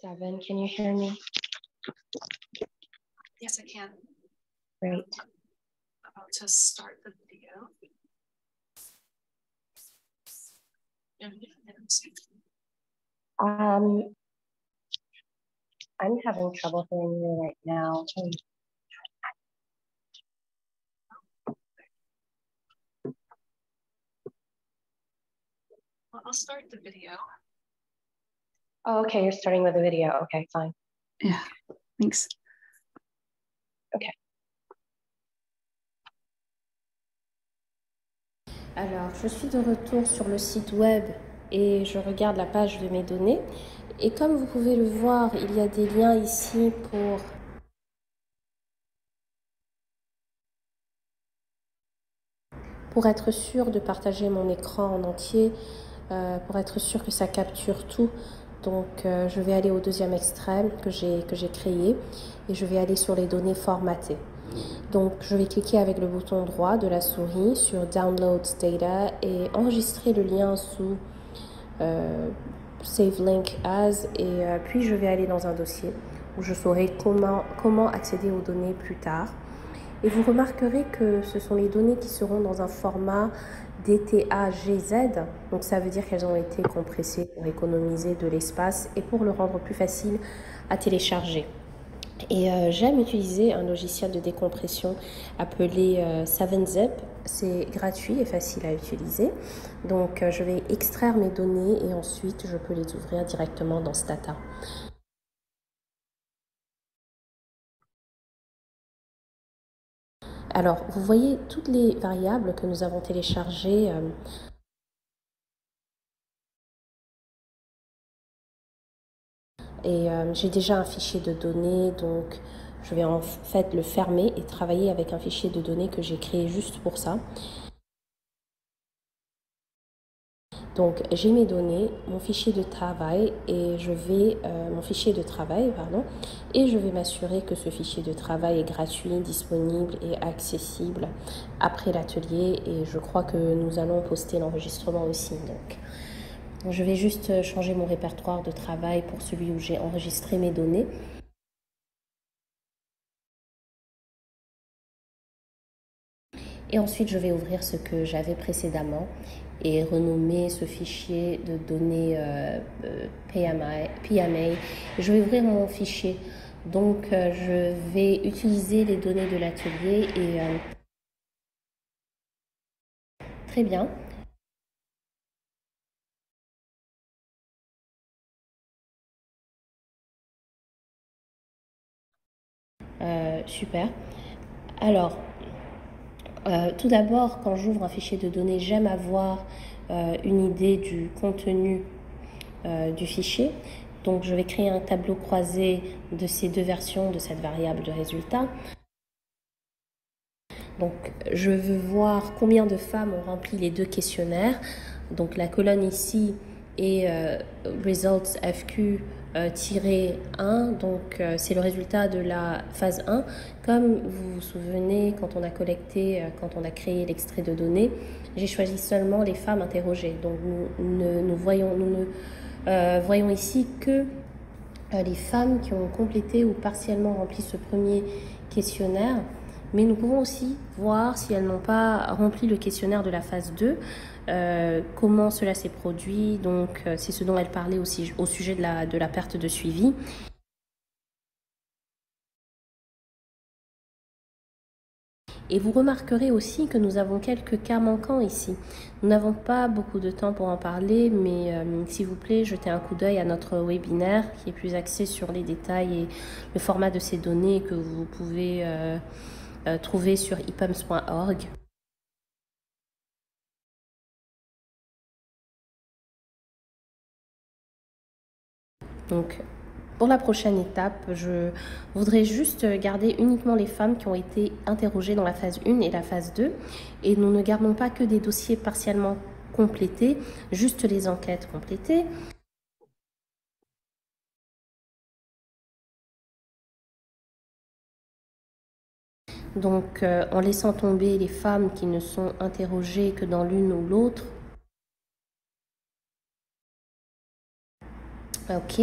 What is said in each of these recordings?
Devin, can you hear me? Yes, I can. Great. About to start the video. I'm having trouble hearing you right now. Well, I'll start the video. Oh, okay, you're starting with a video. Okay, fine. Yeah, thanks. Okay. Alors, je suis de retour sur le site web et je regarde la page de mes données. Et comme vous pouvez le voir, il y a des liens ici pour être sûr de partager mon écran en entier, pour être sûr que ça capture tout. Donc, je vais aller au deuxième extrême que j'ai créé et je vais aller sur les données formatées. Donc, je vais cliquer avec le bouton droit de la souris sur Download Data et enregistrer le lien sous Save Link As et puis je vais aller dans un dossier où je saurai comment accéder aux données plus tard. Et vous remarquerez que ce sont les données qui seront dans un format DTAGZ, donc ça veut dire qu'elles ont été compressées pour économiser de l'espace et pour le rendre plus facile à télécharger. Et j'aime utiliser un logiciel de décompression appelé 7zip. C'est gratuit et facile à utiliser. Donc je vais extraire mes données et ensuite je peux les ouvrir directement dans Stata. Alors, vous voyez toutes les variables que nous avons téléchargées. Et j'ai déjà un fichier de données, donc je vais en fait le fermer et travailler avec un fichier de données que j'ai créé juste pour ça. Donc j'ai mes données, mon fichier de travail et je vais m'assurer que ce fichier de travail est gratuit, disponible et accessible après l'atelier et je crois que nous allons poster l'enregistrement aussi. Donc je vais juste changer mon répertoire de travail pour celui où j'ai enregistré mes données. Et ensuite, je vais ouvrir ce que j'avais précédemment et renommer ce fichier de données PMA. Je vais ouvrir mon fichier. Donc, je vais utiliser les données de l'atelier et très bien. Super. Alors, tout d'abord, quand j'ouvre un fichier de données, j'aime avoir une idée du contenu du fichier. Donc, je vais créer un tableau croisé de ces deux versions de cette variable de résultat. Donc, je veux voir combien de femmes ont rempli les deux questionnaires. Donc, la colonne ici est Results FQ -1, donc c'est le résultat de la phase 1. Comme vous vous souvenez, quand on a collecté, quand on a créé l'extrait de données, j'ai choisi seulement les femmes interrogées. Donc nous ne voyons ici que les femmes qui ont complété ou partiellement rempli ce premier questionnaire. Mais nous pouvons aussi voir si elles n'ont pas rempli le questionnaire de la phase 2, comment cela s'est produit. Donc, c'est ce dont elle parlait aussi au sujet de la perte de suivi. Et vous remarquerez aussi que nous avons quelques cas manquants ici. Nous n'avons pas beaucoup de temps pour en parler, mais s'il vous plaît, jetez un coup d'œil à notre webinaire qui est plus axé sur les détails et le format de ces données que vous pouvez trouver sur ipums.org. Donc, pour la prochaine étape, je voudrais juste garder uniquement les femmes qui ont été interrogées dans la phase 1 et la phase 2. Et nous ne gardons pas que des dossiers partiellement complétés, juste les enquêtes complétées. Donc, en laissant tomber les femmes qui ne sont interrogées que dans l'une ou l'autre. Ok.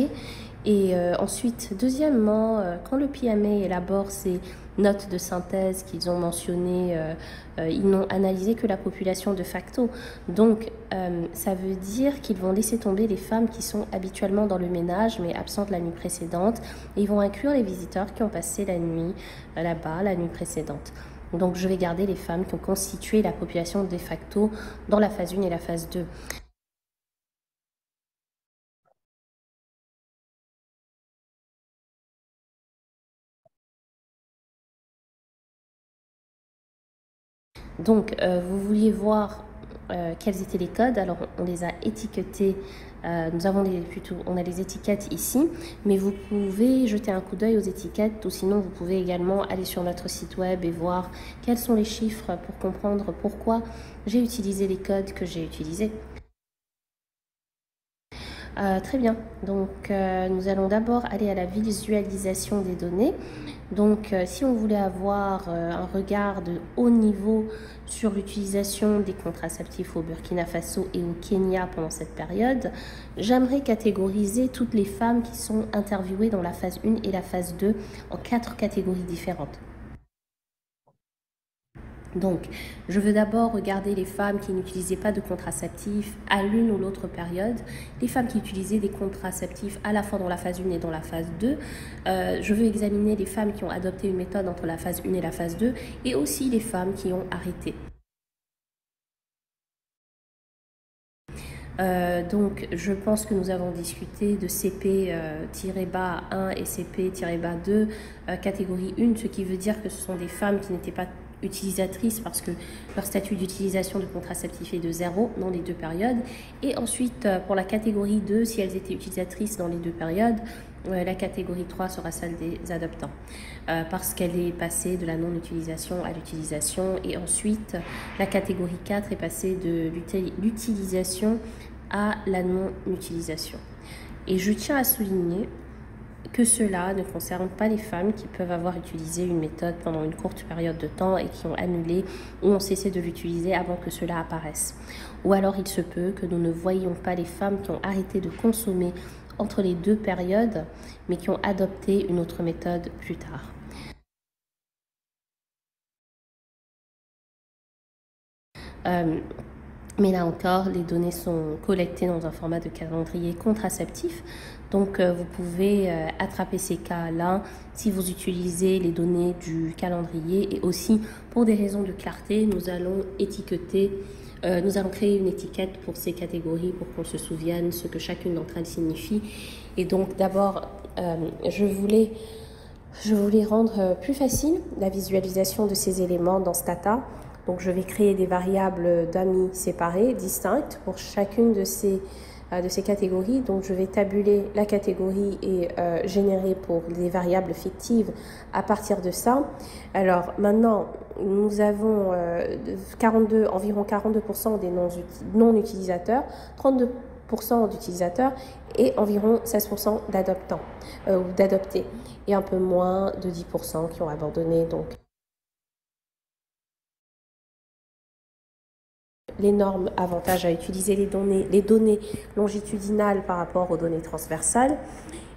Et ensuite, deuxièmement, quand le PMA élabore ces notes de synthèse qu'ils ont mentionnées, ils n'ont analysé que la population de facto. Donc, ça veut dire qu'ils vont laisser tomber les femmes qui sont habituellement dans le ménage, mais absentes la nuit précédente. Et ils vont inclure les visiteurs qui ont passé la nuit là-bas, la nuit précédente. Donc, je vais garder les femmes qui ont constitué la population de facto dans la phase 1 et la phase 2. Donc, vous vouliez voir quels étaient les codes. Alors, on les a étiquetés. On a les étiquettes ici, mais vous pouvez jeter un coup d'œil aux étiquettes, ou sinon vous pouvez également aller sur notre site web et voir quels sont les chiffres pour comprendre pourquoi j'ai utilisé les codes que j'ai utilisés. Très bien, donc nous allons d'abord aller à la visualisation des données. Donc si on voulait avoir un regard de haut niveau sur l'utilisation des contraceptifs au Burkina Faso et au Kenya pendant cette période, j'aimerais catégoriser toutes les femmes qui sont interviewées dans la phase 1 et la phase 2 en 4 catégories différentes. Donc, je veux d'abord regarder les femmes qui n'utilisaient pas de contraceptifs à l'une ou l'autre période, les femmes qui utilisaient des contraceptifs à la fois dans la phase 1 et dans la phase 2. Je veux examiner les femmes qui ont adopté une méthode entre la phase 1 et la phase 2 et aussi les femmes qui ont arrêté. Donc, je pense que nous avons discuté de CP-1 et CP-2, catégorie 1, ce qui veut dire que ce sont des femmes qui n'étaient pas utilisatrices parce que leur statut d'utilisation de contraceptif est de 0 dans les deux périodes. Et ensuite, pour la catégorie 2, si elles étaient utilisatrices dans les deux périodes, la catégorie 3 sera celle des adoptants parce qu'elle est passée de la non-utilisation à l'utilisation. Et ensuite, la catégorie 4 est passée de l'utilisation à la non-utilisation. Et je tiens à souligner que cela ne concerne pas les femmes qui peuvent avoir utilisé une méthode pendant une courte période de temps et qui ont annulé ou ont cessé de l'utiliser avant que cela apparaisse. Ou alors il se peut que nous ne voyions pas les femmes qui ont arrêté de consommer entre les deux périodes, mais qui ont adopté une autre méthode plus tard. Mais là encore, les données sont collectées dans un format de calendrier contraceptif. Donc, vous pouvez attraper ces cas-là si vous utilisez les données du calendrier. Et aussi, pour des raisons de clarté, nous allons étiqueter, nous allons créer une étiquette pour ces catégories pour qu'on se souvienne ce que chacune d'entre elles signifie. Et donc, d'abord, je voulais rendre plus facile la visualisation de ces éléments dans Stata. Donc, je vais créer des variables d'amis séparées, distinctes, pour chacune de ces catégories. Donc, je vais tabuler la catégorie et générer pour les variables fictives à partir de ça. Alors, maintenant, nous avons environ 42% des non-utilisateurs, 32% d'utilisateurs et environ 16% d'adoptants ou d'adoptés, et un peu moins de 10% qui ont abandonné. Donc, l'énorme avantage à utiliser les données longitudinales par rapport aux données transversales,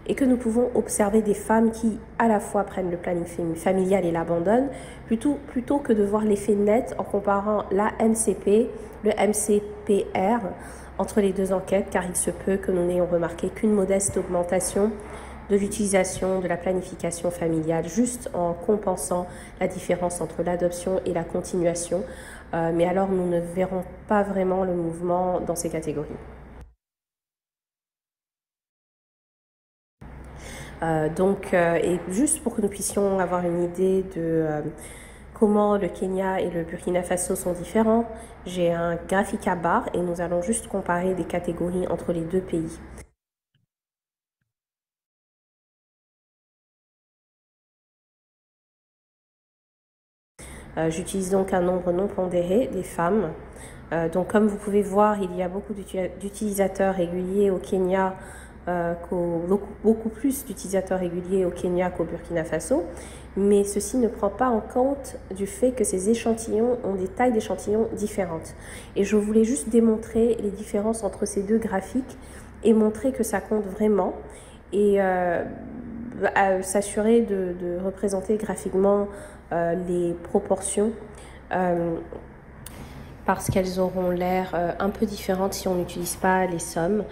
et que nous pouvons observer des femmes qui à la fois prennent le planning familial et l'abandonnent, plutôt que de voir l'effet net en comparant la MCP, le MCPR entre les deux enquêtes, car il se peut que nous n'ayons remarqué qu'une modeste augmentation de l'utilisation de la planification familiale, juste en compensant la différence entre l'adoption et la continuation. Mais alors, nous ne verrons pas vraiment le mouvement dans ces catégories. Et juste pour que nous puissions avoir une idée de comment le Kenya et le Burkina Faso sont différents, j'ai un graphique à barres et nous allons juste comparer des catégories entre les deux pays. J'utilise donc un nombre non pondéré des femmes. Donc comme vous pouvez voir, il y a beaucoup d'utilisateurs réguliers au Kenya, beaucoup plus d'utilisateurs réguliers au Kenya qu'au Burkina Faso. Mais ceci ne prend pas en compte du fait que ces échantillons ont des tailles d'échantillons différentes. Et je voulais juste démontrer les différences entre ces deux graphiques et montrer que ça compte vraiment. et s'assurer de représenter graphiquement les proportions parce qu'elles auront l'air un peu différentes si on n'utilise pas les sommes.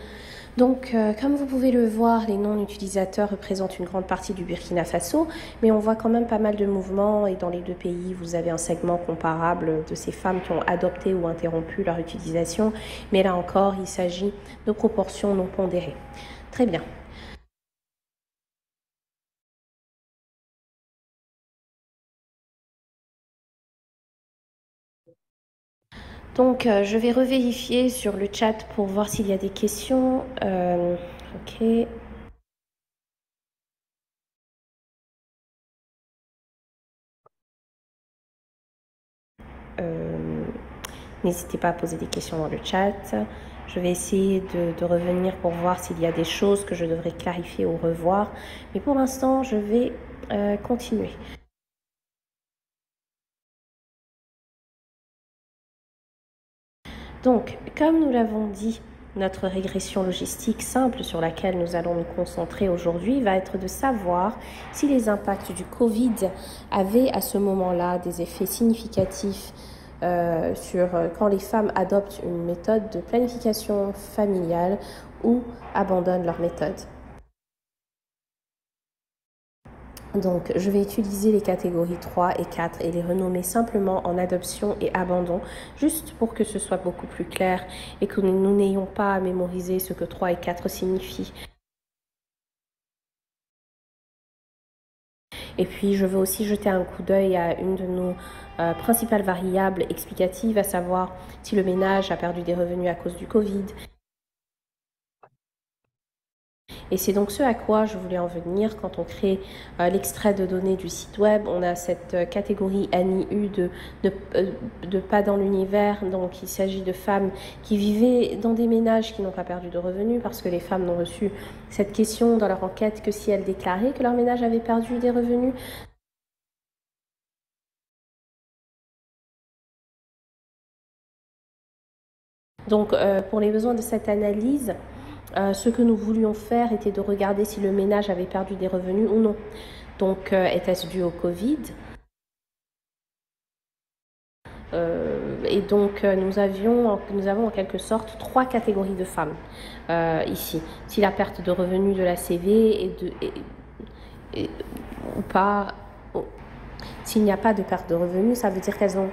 Donc, comme vous pouvez le voir, les non-utilisateurs représentent une grande partie du Burkina Faso, mais on voit quand même pas mal de mouvements et dans les deux pays, vous avez un segment comparable de ces femmes qui ont adopté ou interrompu leur utilisation, mais là encore, il s'agit de proportions non pondérées. Très bien. Donc, je vais revérifier sur le chat pour voir s'il y a des questions. Ok. N'hésitez pas à poser des questions dans le chat. Je vais essayer de revenir pour voir s'il y a des choses que je devrais clarifier ou revoir. Mais pour l'instant, je vais continuer. Donc, comme nous l'avons dit, notre régression logistique simple sur laquelle nous allons nous concentrer aujourd'hui va être de savoir si les impacts du Covid avaient à ce moment-là des effets significatifs sur quand les femmes adoptent une méthode de planification familiale ou abandonnent leur méthode. Donc, je vais utiliser les catégories 3 et 4 et les renommer simplement en adoption et abandon, juste pour que ce soit beaucoup plus clair et que nous n'ayons pas à mémoriser ce que 3 et 4 signifient. Et puis, je veux aussi jeter un coup d'œil à une de nos principales variables explicatives, à savoir si le ménage a perdu des revenus à cause du Covid. Et c'est donc ce à quoi je voulais en venir quand on crée l'extrait de données du site web. On a cette catégorie NIU de pas dans l'univers. Donc il s'agit de femmes qui vivaient dans des ménages qui n'ont pas perdu de revenus parce que les femmes n'ont reçu cette question dans leur enquête que si elles déclaraient que leur ménage avait perdu des revenus. Donc pour les besoins de cette analyse, ce que nous voulions faire était de regarder si le ménage avait perdu des revenus ou non. Donc, était-ce dû au Covid ? Et donc, nous avons en quelque sorte 3 catégories de femmes ici. Si la perte de revenus de la CV ou pas, s'il n'y a pas de perte de revenus, ça veut dire qu'elles ont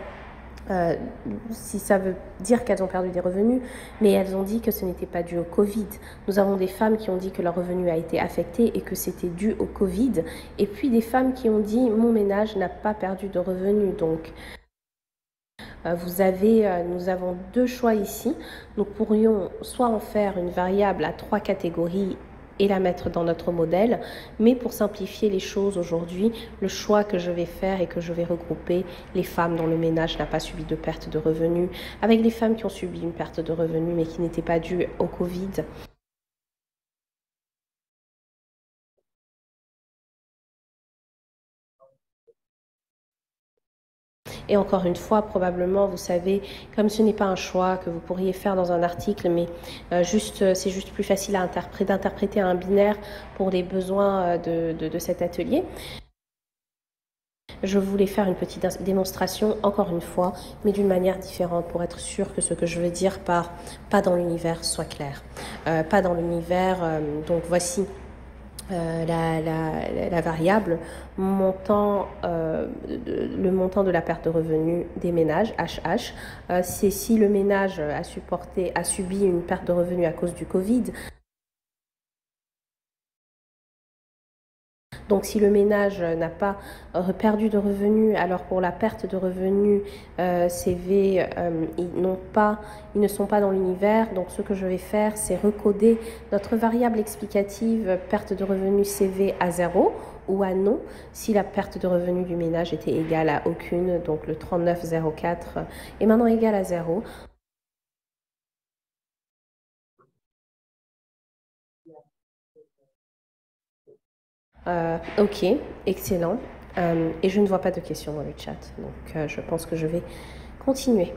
si ça veut dire qu'elles ont perdu des revenus, mais elles ont dit que ce n'était pas dû au Covid. Nous avons des femmes qui ont dit que leur revenu a été affecté et que c'était dû au Covid, et puis des femmes qui ont dit « mon ménage n'a pas perdu de revenus ». Donc, nous avons 2 choix ici. Nous pourrions soit en faire une variable à 3 catégories et la mettre dans notre modèle, mais pour simplifier les choses aujourd'hui, le choix que je vais faire est que je vais regrouper les femmes dont le ménage n'a pas subi de perte de revenus avec les femmes qui ont subi une perte de revenus mais qui n'était pas due au Covid. Et encore une fois, probablement, vous savez, comme ce n'est pas un choix que vous pourriez faire dans un article, mais c'est juste plus facile d'interpréter un binaire pour les besoins de cet atelier. Je voulais faire une petite démonstration, encore une fois, mais d'une manière différente pour être sûr que ce que je veux dire par « pas dans l'univers » soit clair. Pas dans l'univers, donc voici la variable le montant de la perte de revenus des ménages, HH. C'est si le ménage a subi une perte de revenus à cause du Covid. Donc si le ménage n'a pas perdu de revenus, alors pour la perte de revenus CV, ils ne sont pas dans l'univers. Donc ce que je vais faire, c'est recoder notre variable explicative perte de revenus CV à 0 ou à non si la perte de revenus du ménage était égale à aucune. Donc le 3904 est maintenant égal à 0. Ok, excellent. Et je ne vois pas de questions dans le chat, donc je pense que je vais continuer.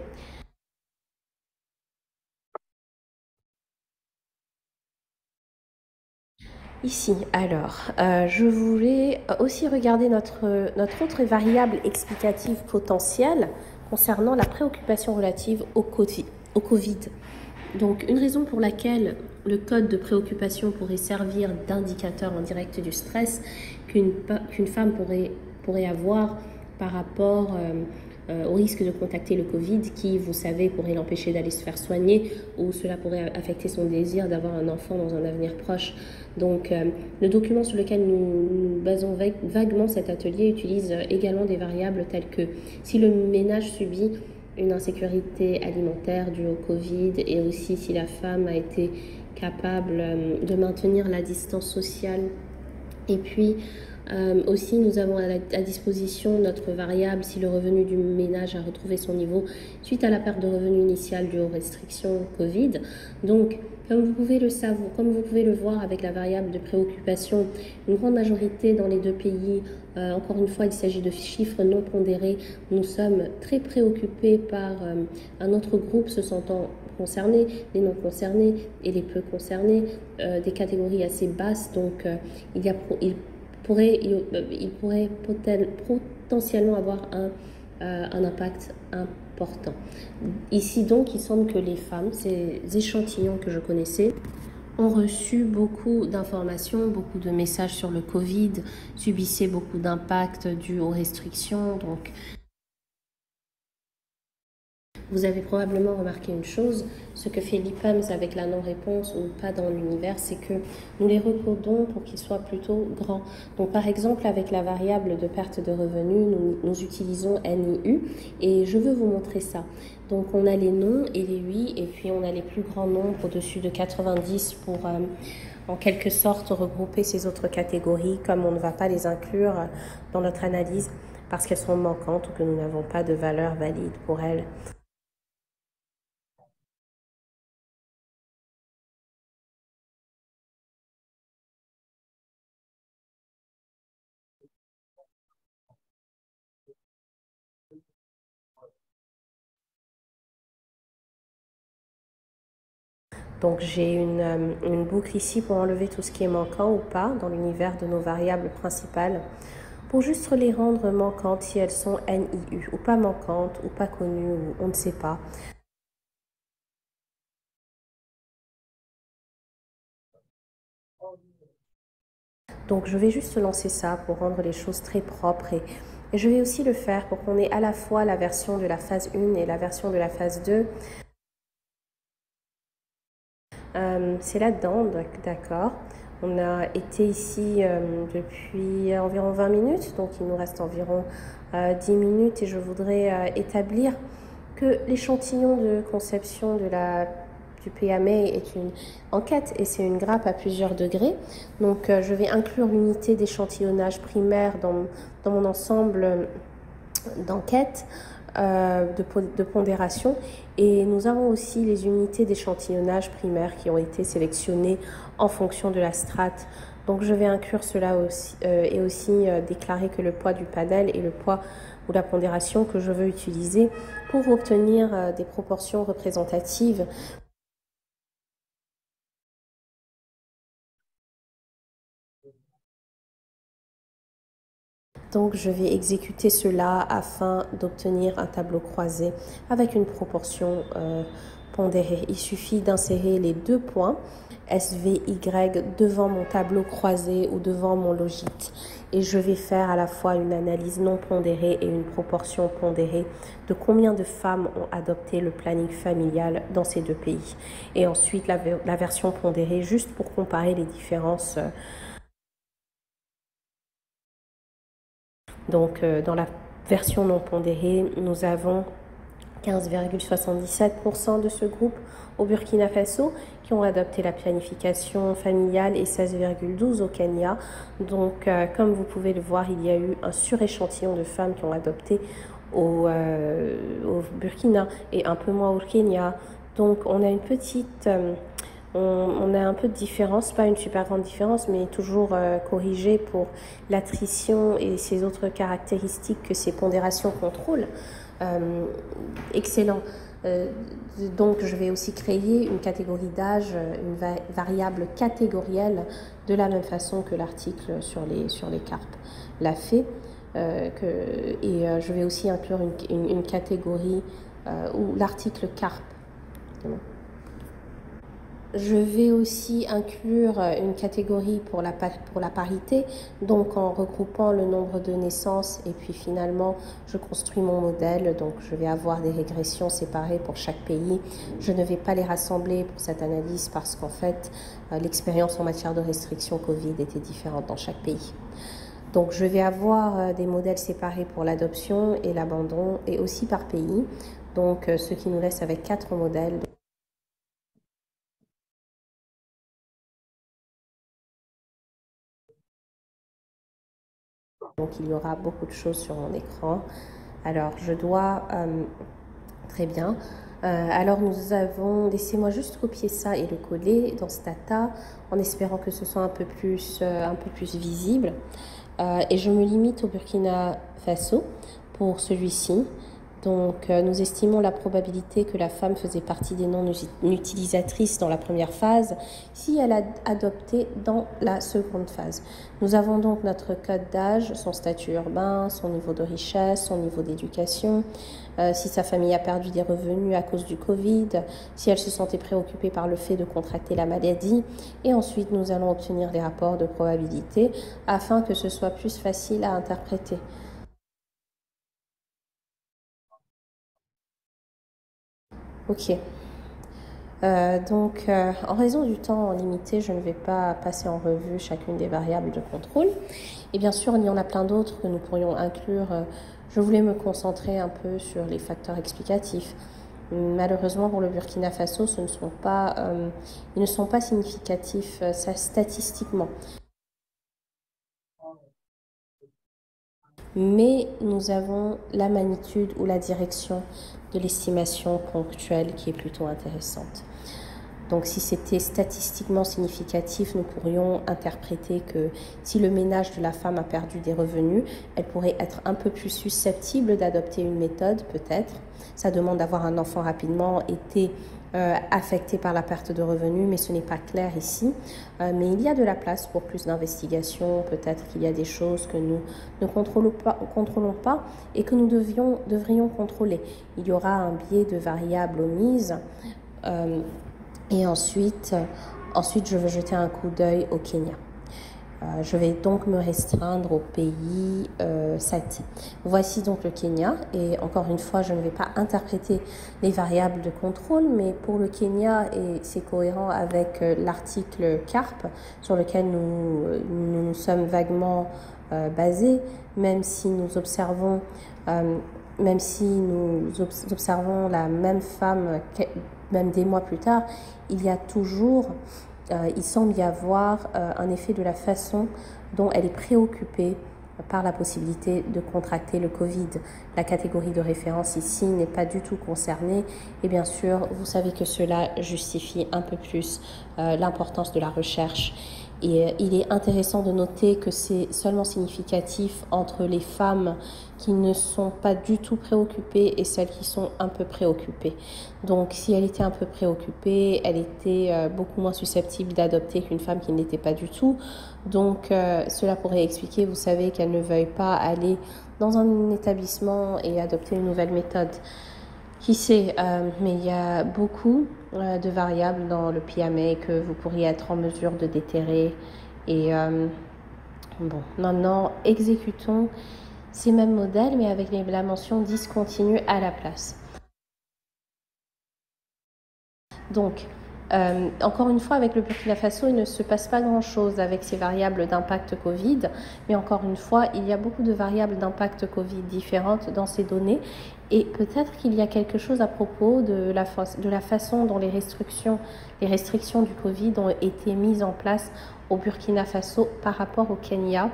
Ici, alors, je voulais aussi regarder notre autre variable explicative potentielle concernant la préoccupation relative au Covid. Donc, une raison pour laquelle le code de préoccupation pourrait servir d'indicateur indirect du stress qu'une femme pourrait avoir par rapport au risque de contacter le Covid, qui, vous savez, pourrait l'empêcher d'aller se faire soigner, ou cela pourrait affecter son désir d'avoir un enfant dans un avenir proche. Donc, le document sur lequel nous basons vaguement cet atelier utilise également des variables telles que si le ménage subit une insécurité alimentaire due au Covid, et aussi si la femme a été capable de maintenir la distance sociale. Et puis aussi, nous avons à disposition notre variable si le revenu du ménage a retrouvé son niveau suite à la perte de revenu initiale due aux restrictions Covid. Donc, comme vous pouvez le voir avec la variable de préoccupation, une grande majorité dans les deux pays, encore une fois, il s'agit de chiffres non pondérés. Nous sommes très préoccupés par un autre groupe se sentant concernés, les non concernés et les peu concernés, des catégories assez basses. Donc, il pourrait potentiellement avoir un impact important. Ici donc, il semble que les femmes, ces échantillons que je connaissais, ont reçu beaucoup d'informations, beaucoup de messages sur le Covid, subissaient beaucoup d'impacts dus aux restrictions. Donc, vous avez probablement remarqué une chose, ce que fait l'IPAMS avec la non-réponse ou pas dans l'univers, c'est que nous les recodons pour qu'ils soient plutôt grands. Donc par exemple, avec la variable de perte de revenus, nous utilisons NIU, et je veux vous montrer ça. Donc on a les non et les oui, et puis on a les plus grands nombres au-dessus de 90 pour en quelque sorte regrouper ces autres catégories, comme on ne va pas les inclure dans notre analyse parce qu'elles sont manquantes ou que nous n'avons pas de valeur valide pour elles. Donc j'ai une boucle ici pour enlever tout ce qui est manquant ou pas dans l'univers de nos variables principales, pour juste les rendre manquantes si elles sont NIU, ou pas manquantes, ou pas connues, ou on ne sait pas. Donc je vais juste lancer ça pour rendre les choses très propres, et je vais aussi le faire pour qu'on ait à la fois la version de la phase 1 et la version de la phase 2. C'est là-dedans, d'accord. On a été ici depuis environ 20 minutes, donc il nous reste environ 10 minutes, et je voudrais établir que l'échantillon de conception du PMA est une enquête, et c'est une grappe à plusieurs degrés. Donc je vais inclure l'unité d'échantillonnage primaire dans mon ensemble d'enquête de pondération, et nous avons aussi les unités d'échantillonnage primaire qui ont été sélectionnées en fonction de la strate. Donc je vais inclure cela aussi, et aussi déclarer que le poids du panel est le poids ou la pondération que je veux utiliser pour obtenir des proportions représentatives. Donc je vais exécuter cela afin d'obtenir un tableau croisé avec une proportion pondérée. Il suffit d'insérer les deux points SVY devant mon tableau croisé ou devant mon logit, et je vais faire à la fois une analyse non pondérée et une proportion pondérée de combien de femmes ont adopté le planning familial dans ces deux pays, et ensuite la version pondérée juste pour comparer les différences. Donc dans la version non pondérée, nous avons 15,77% de ce groupe au Burkina Faso qui ont adopté la planification familiale, et 16,12% au Kenya. Donc comme vous pouvez le voir, il y a eu un suréchantillon de femmes qui ont adopté au Burkina et un peu moins au Kenya. Donc on a une petite... on a un peu de différence, pas une super grande différence, mais toujours corrigée pour l'attrition et ces autres caractéristiques que ces pondérations contrôlent. Excellent. Donc je vais aussi créer une catégorie d'âge, une variable catégorielle, de la même façon que l'article sur les carpes l'a fait. Je vais aussi inclure une catégorie où l'article carpe. Je vais aussi inclure une catégorie pour la parité, donc en regroupant le nombre de naissances et puis finalement je construis mon modèle, donc je vais avoir des régressions séparées pour chaque pays. Je ne vais pas les rassembler pour cette analyse parce qu'en fait l'expérience en matière de restriction Covid était différente dans chaque pays. Donc je vais avoir des modèles séparés pour l'adoption et l'abandon et aussi par pays, donc ce qui nous laisse avec 4 modèles. Donc il y aura beaucoup de choses sur mon écran. Alors je dois... très bien. Alors nous avons... Laissez-moi juste copier ça et le coller dans Stata en espérant que ce soit un peu plus visible. Et je me limite au Burkina Faso pour celui-ci. Donc nous estimons la probabilité que la femme faisait partie des non-utilisatrices dans la première phase si elle a adopté dans la seconde phase. Nous avons donc notre code d'âge, son statut urbain, son niveau de richesse, son niveau d'éducation, si sa famille a perdu des revenus à cause du Covid, si elle se sentait préoccupée par le fait de contracter la maladie. Et ensuite nous allons obtenir des rapports de probabilité afin que ce soit plus facile à interpréter. Ok. En raison du temps limité, je ne vais pas passer en revue chacune des variables de contrôle. Et bien sûr, il y en a plein d'autres que nous pourrions inclure. Je voulais me concentrer un peu sur les facteurs explicatifs. Malheureusement, pour le Burkina Faso, ils ne sont pas significatifs statistiquement. Mais nous avons la magnitude ou la direction de l'estimation ponctuelle qui est plutôt intéressante. Donc si c'était statistiquement significatif, nous pourrions interpréter que si le ménage de la femme a perdu des revenus, elle pourrait être un peu plus susceptible d'adopter une méthode, peut-être. Sa demande d'avoir un enfant rapidement était affectée par la perte de revenus, mais ce n'est pas clair ici. Mais il y a de la place pour plus d'investigation. Peut-être qu'il y a des choses que nous ne contrôlons pas et que nous devrions contrôler. Il y aura un biais de variables omises. Et ensuite, je vais jeter un coup d'œil au Kenya. Je vais donc me restreindre au pays Sati. Voici donc le Kenya. Et encore une fois, je ne vais pas interpréter les variables de contrôle, mais pour le Kenya, et c'est cohérent avec l'article CARP, sur lequel nous sommes vaguement basés, même si nous observons la même femme, même des mois plus tard, il semble y avoir un effet de la façon dont elle est préoccupée par la possibilité de contracter le Covid. La catégorie de référence ici n'est pas du tout concernée et bien sûr, vous savez que cela justifie un peu plus l'importance de la recherche. Et il est intéressant de noter que c'est seulement significatif entre les femmes qui ne sont pas du tout préoccupées et celles qui sont un peu préoccupées. Donc si elle était un peu préoccupée, elle était beaucoup moins susceptible d'adopter qu'une femme qui ne l'était pas du tout. Donc cela pourrait expliquer, vous savez, qu'elle ne veuille pas aller dans un établissement et adopter une nouvelle méthode. Qui sait, mais il y a beaucoup de variables dans le PMA que vous pourriez être en mesure de déterrer. Et bon, maintenant, exécutons ces mêmes modèles, mais avec la mention discontinue à la place. Donc, encore une fois, avec le Burkina Faso, il ne se passe pas grand-chose avec ces variables d'impact Covid, mais encore une fois, il y a beaucoup de variables d'impact Covid différentes dans ces données, et peut-être qu'il y a quelque chose à propos de la façon dont les restrictions du Covid ont été mises en place au Burkina Faso par rapport au Kenya,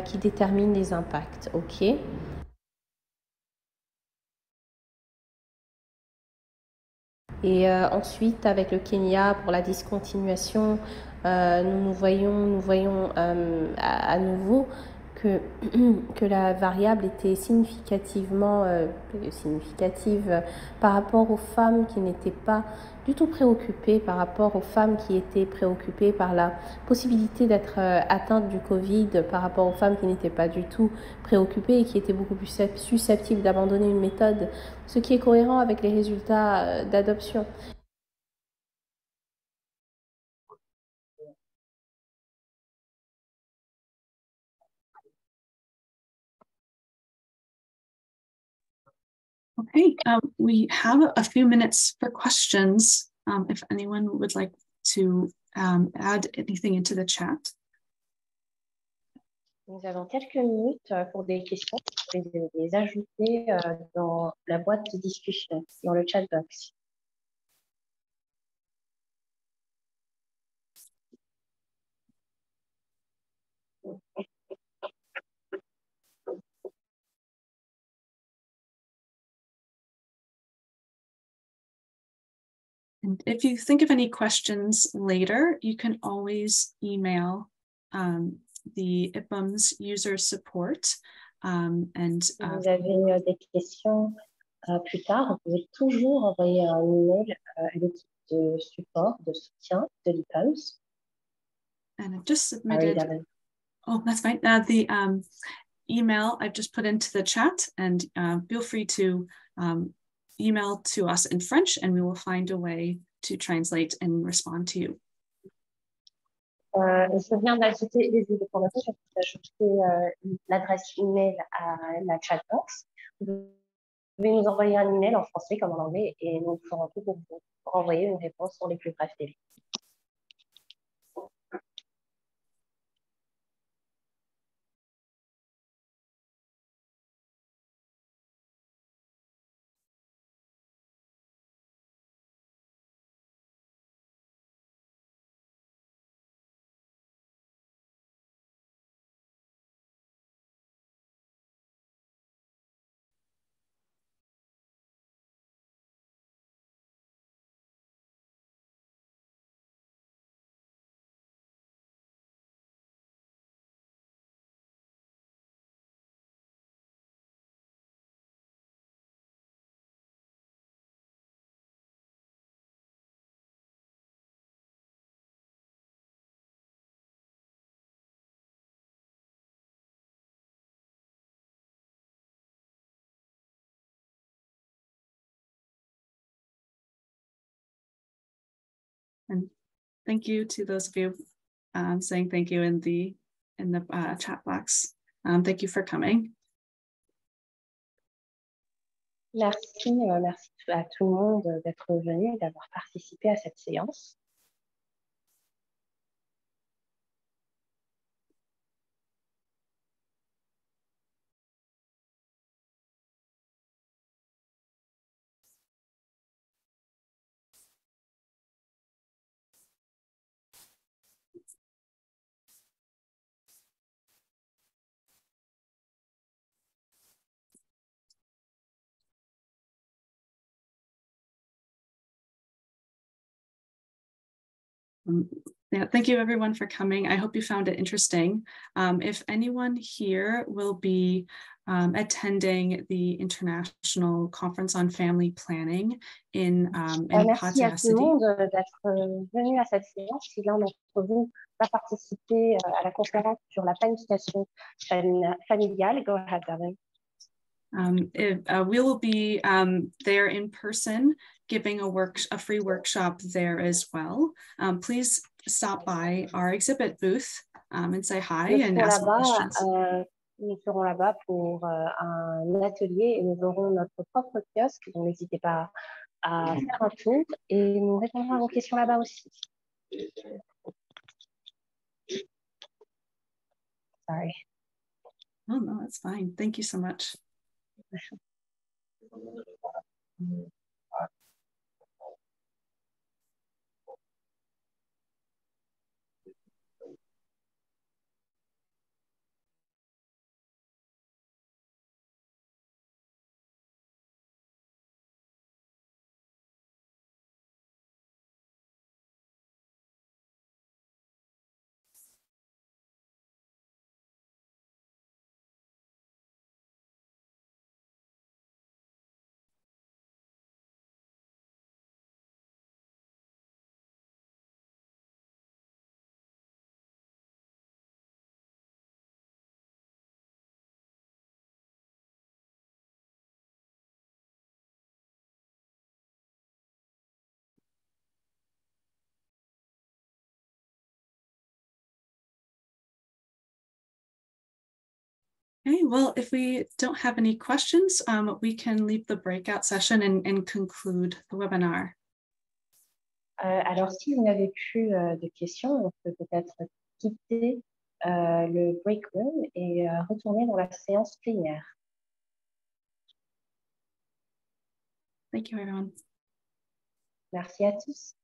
qui déterminent les impacts. Ok. Et ensuite, avec le Kenya, pour la discontinuation, nous voyons à nouveau que, que la variable était significative par rapport aux femmes qui n'étaient pas du tout préoccupées, par rapport aux femmes qui étaient préoccupées par la possibilité d'être atteintes du Covid, par rapport aux femmes qui n'étaient pas du tout préoccupées et qui étaient beaucoup plus susceptibles d'abandonner une méthode, ce qui est cohérent avec les résultats d'adoption. Okay, we have a few minutes for questions. If anyone would like to add anything into the chat. Nous avons quelques minutes pour des questions. Vous pouvez les ajouter dans la boîte de discussion, dans le chat box. And if you think of any questions later, you can always email the IPUM's user support. Si vous avez des questions plus tard, vous pouvez toujours envoyer un email à l'équipe de support, de soutien de l'IPUMS. And I've just submitted. Oh, that's fine. The email I've just put into the chat, and feel free to email to us in French, and we will find a way to translate and respond to you. Je viens d'ajouter les informations, je vais ajouter l'adresse email à la chatbox. Vous pouvez nous envoyer un email en français comme en anglais et nous ferons tout pour vous renvoyer une réponse sur les plus brefs délais. And thank you to those of you saying thank you in the chat box. Thank you for coming. Merci, merci à tout le monde d'être venu, d'avoir participé à cette séance. Yeah, thank you everyone for coming. I hope you found it interesting. If anyone here will be attending the International Conference on Family Planning in Merci à tout le City. monde d'être venu à cette séance. Si l'un d'entre vous va participer à la conférence sur la planification familiale, go ahead, Darren. We will be there in person, giving a free workshop there as well. Please stop by our exhibit booth and say hi and ask questions. Nous serons là-bas pour un atelier et nous aurons notre propre kiosque, donc n'hésitez pas à faire un tour et nous répondrons à vos questions là-bas aussi. Sorry. Oh, no, that's fine. Thank you so much. Okay, well, if we don't have any questions, we can leave the breakout session and conclude the webinar. Alors, si vous n'avez plus de questions, on peut peut-être quitter le break room et retourner dans la séance plénière. Thank you, everyone. Merci à tous.